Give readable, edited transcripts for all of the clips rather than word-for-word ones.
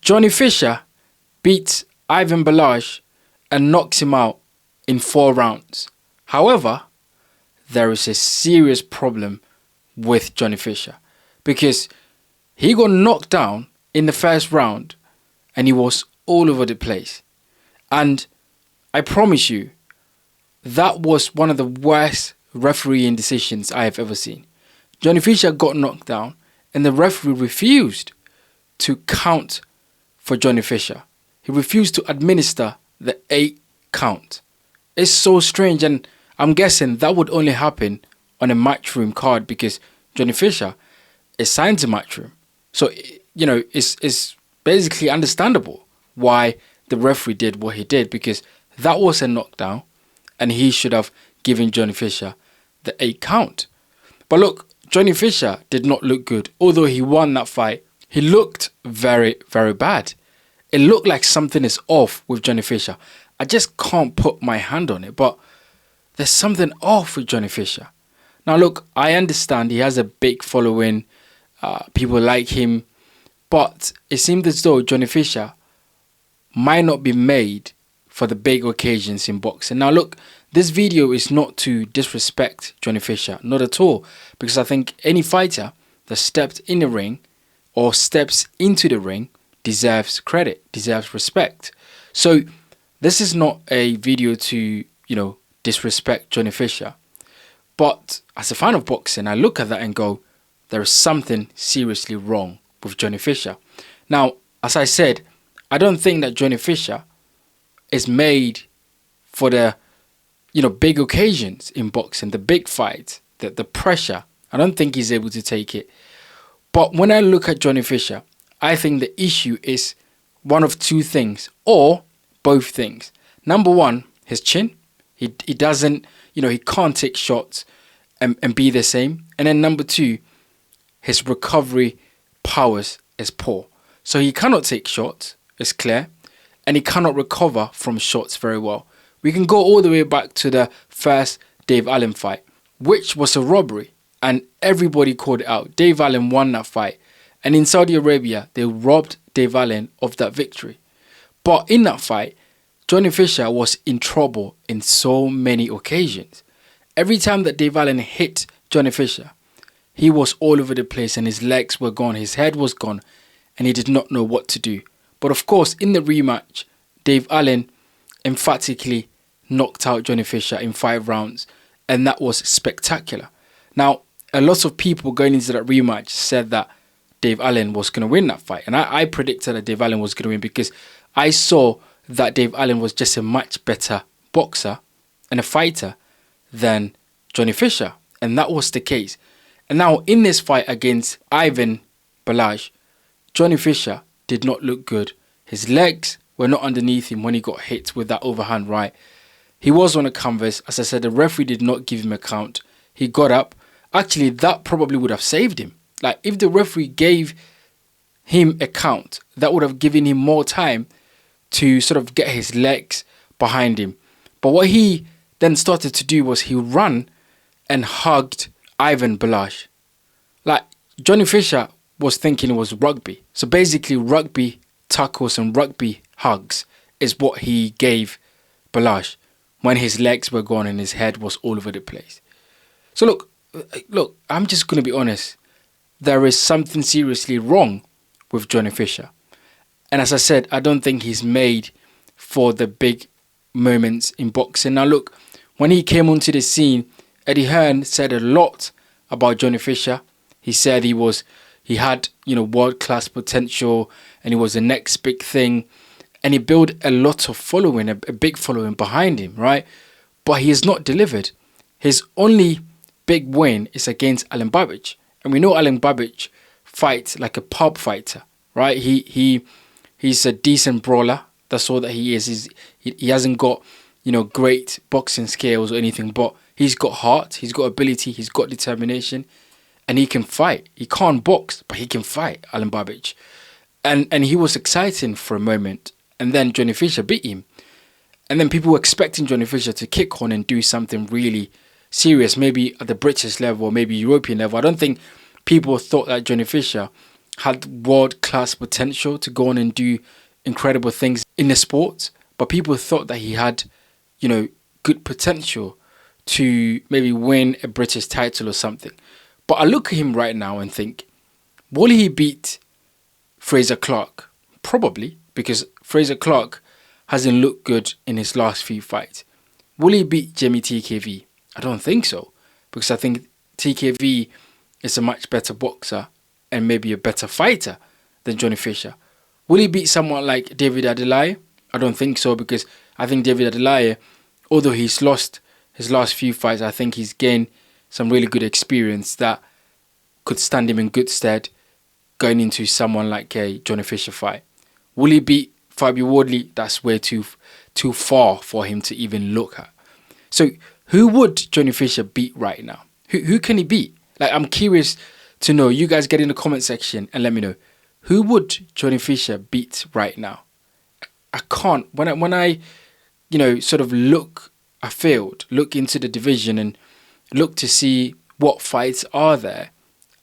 Johnny Fisher beats Ivan Balaz and knocks him out in 4 rounds. However, there is a serious problem with Johnny Fisher because he got knocked down in the first round and he was all over the place. And I promise you, that was one of the worst refereeing decisions I have ever seen. Johnny Fisher got knocked down and the referee refused to count for Johnny Fisher. He refused to administer the 8 count. It's so strange, and I'm guessing that would only happen on a matchroom card because Johnny Fisher is signed to matchroom. So, it's basically understandable why the referee did what he did, because that was a knockdown and he should have given Johnny Fisher the 8 count. But look, Johnny Fisher did not look good. Although he won that fight, he looked very, very bad. It looked like something is off with Johnny Fisher. I just can't put my hand on it, but there's something off with Johnny Fisher. Now look, I understand he has a big following, people like him, but it seems as though Johnny Fisher might not be made for the big occasions in boxing. Now look, this video is not to disrespect Johnny Fisher, not at all, because I think any fighter that stepped in the ring or steps into the ring deserves credit, deserves respect. So this is not a video to, disrespect Johnny Fisher. But as a fan of boxing, I look at that and go, there is something seriously wrong with Johnny Fisher. Now, as I said, I don't think that Johnny Fisher is made for the, big occasions in boxing, the big fights, the pressure. I don't think he's able to take it. But when I look at Johnny Fisher, I think the issue is one of 2 things, or both things. Number 1, his chin. He doesn't, he can't take shots and be the same. And then number 2, his recovery powers is poor. So he cannot take shots, it's clear, and he cannot recover from shots very well. We can go all the way back to the first Dave Allen fight, which was a robbery, and everybody called it out. Dave Allen won that fight, and in Saudi Arabia, they robbed Dave Allen of that victory. But in that fight, Johnny Fisher was in trouble in so many occasions. Every time that Dave Allen hit Johnny Fisher, he was all over the place and his legs were gone, his head was gone, and he did not know what to do. But of course, in the rematch, Dave Allen emphatically knocked out Johnny Fisher in 5 rounds, and that was spectacular. Now, a lot of people going into that rematch said that Dave Allen was going to win that fight, and I predicted that Dave Allen was going to win because I saw that Dave Allen was just a much better boxer and a fighter than Johnny Fisher, and that was the case. And now in this fight against Ivan Balaz, Johnny Fisher did not look good. His legs were not underneath him when he got hit with that overhand right. He was on a canvas. As I said, the referee did not give him a count. He got up. Actually, that probably would have saved him. Like, if the referee gave him a count, that would have given him more time to sort of get his legs behind him. But what he then started to do was he ran and hugged Ivan Balaz. Like, Johnny Fisher was thinking it was rugby. So basically, rugby tackles and rugby hugs is what he gave Balaz when his legs were gone and his head was all over the place. So look, I'm just going to be honest. There is something seriously wrong with Johnny Fisher. And as I said, I don't think he's made for the big moments in boxing. Now look, when he came onto the scene, Eddie Hearn said a lot about Johnny Fisher. He said he had, world-class potential and he was the next big thing. And he built a lot of following, a big following behind him, right? But he has not delivered. His only big win is against Ivan Balaz. And we know Ivan Balaz fights like a pub fighter, right? He's a decent brawler. That's all that he is. He hasn't got, great boxing skills or anything, but he's got heart, he's got ability, he's got determination, and he can fight. He can't box, but he can fight, Ivan Balaz. And he was exciting for a moment. And then Johnny Fisher beat him. And then people were expecting Johnny Fisher to kick on and do something really serious, maybe at the British level or maybe European level. I don't think people thought that Johnny Fisher had world-class potential to go on and do incredible things in the sport, but people thought that he had, good potential to maybe win a British title or something. But I look at him right now and think, will he beat Fraser Clark? Probably, because Fraser Clark hasn't looked good in his last few fights. Will he beat Jamie TKV? I don't think so, because I think TKV is a much better boxer and maybe a better fighter than Johnny Fisher. Will he beat someone like David Adeleye? I don't think so, because I think David Adeleye, although he's lost his last few fights, I think he's gained some really good experience that could stand him in good stead going into someone like a Johnny Fisher fight. Will he beat Fabio Wardley? That's way too far for him to even look at. So who would Johnny Fisher beat right now? Who can he beat? Like, I'm curious to know. You guys get in the comment section and let me know. Who would Johnny Fisher beat right now? I can't. When I sort of look into the division and look to see what fights are there,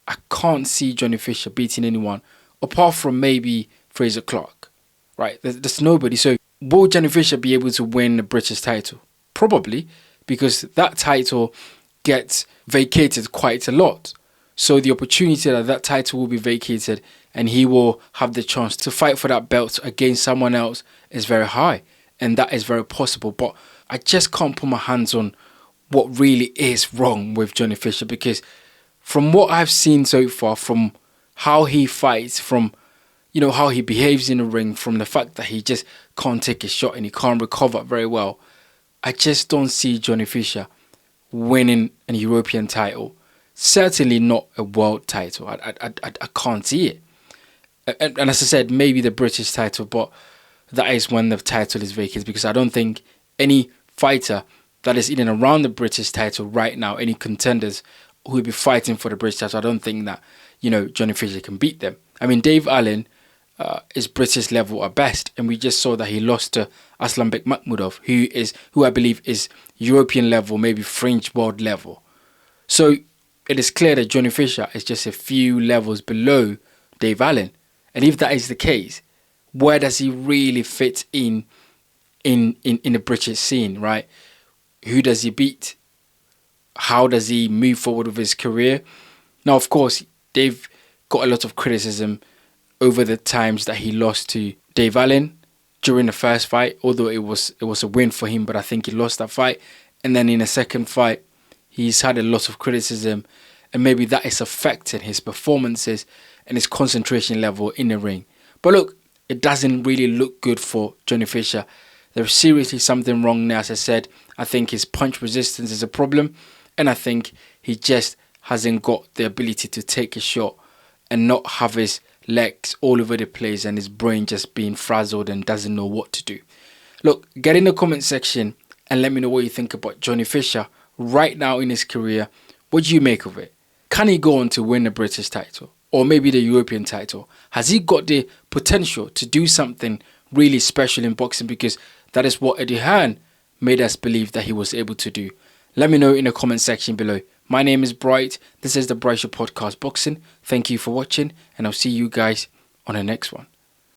I can't see Johnny Fisher beating anyone apart from maybe Fraser Clark, right? There's nobody. So will Johnny Fisher be able to win the British title? Probably, because that title gets vacated quite a lot. So the opportunity that title will be vacated and he will have the chance to fight for that belt against someone else is very high. And that is very possible. But I just can't put my hands on what really is wrong with Johnny Fisher, because from what I've seen so far, from how he fights, from how he behaves in the ring, from the fact that he just can't take a shot and he can't recover very well, I just don't see Johnny Fisher winning a European title. Certainly not a world title. I can't see it. And as I said, maybe the British title, but that is when the title is vacated, because I don't think any fighter that is in and around the British title right now, any contenders who will be fighting for the British title, I don't think that, Johnny Fisher can beat them. I mean, Dave Allen is British level at best, and we just saw that he lost to Aslanbek Makhmudov, who I believe is European level, maybe fringe world level. So it is clear that Johnny Fisher is just a few levels below Dave Allen. And if that is the case, where does he really fit in the British scene, right? Who does he beat? How does he move forward with his career? Now, of course, they've got a lot of criticism over the times that he lost to Dave Allen during the first fight, although it was a win for him, but I think he lost that fight. And then in the second fight, he's had a lot of criticism, and maybe that is affecting his performances and his concentration level in the ring. But look, it doesn't really look good for Johnny Fisher. There's seriously something wrong there. As I said, I think his punch resistance is a problem, and I think he just hasn't got the ability to take a shot and not have his legs all over the place and his brain just being frazzled and doesn't know what to do. Look, get in the comment section and let me know what you think about Johnny Fisher right now in his career. What do you make of it? Can he go on to win the British title or maybe the European title? Has he got the potential to do something really special in boxing? Because that is what Eddie Hearn made us believe that he was able to do. Let me know in the comment section below. My name is Bright. This is the Bright Show Podcast Boxing. Thank you for watching, and I'll see you guys on the next one.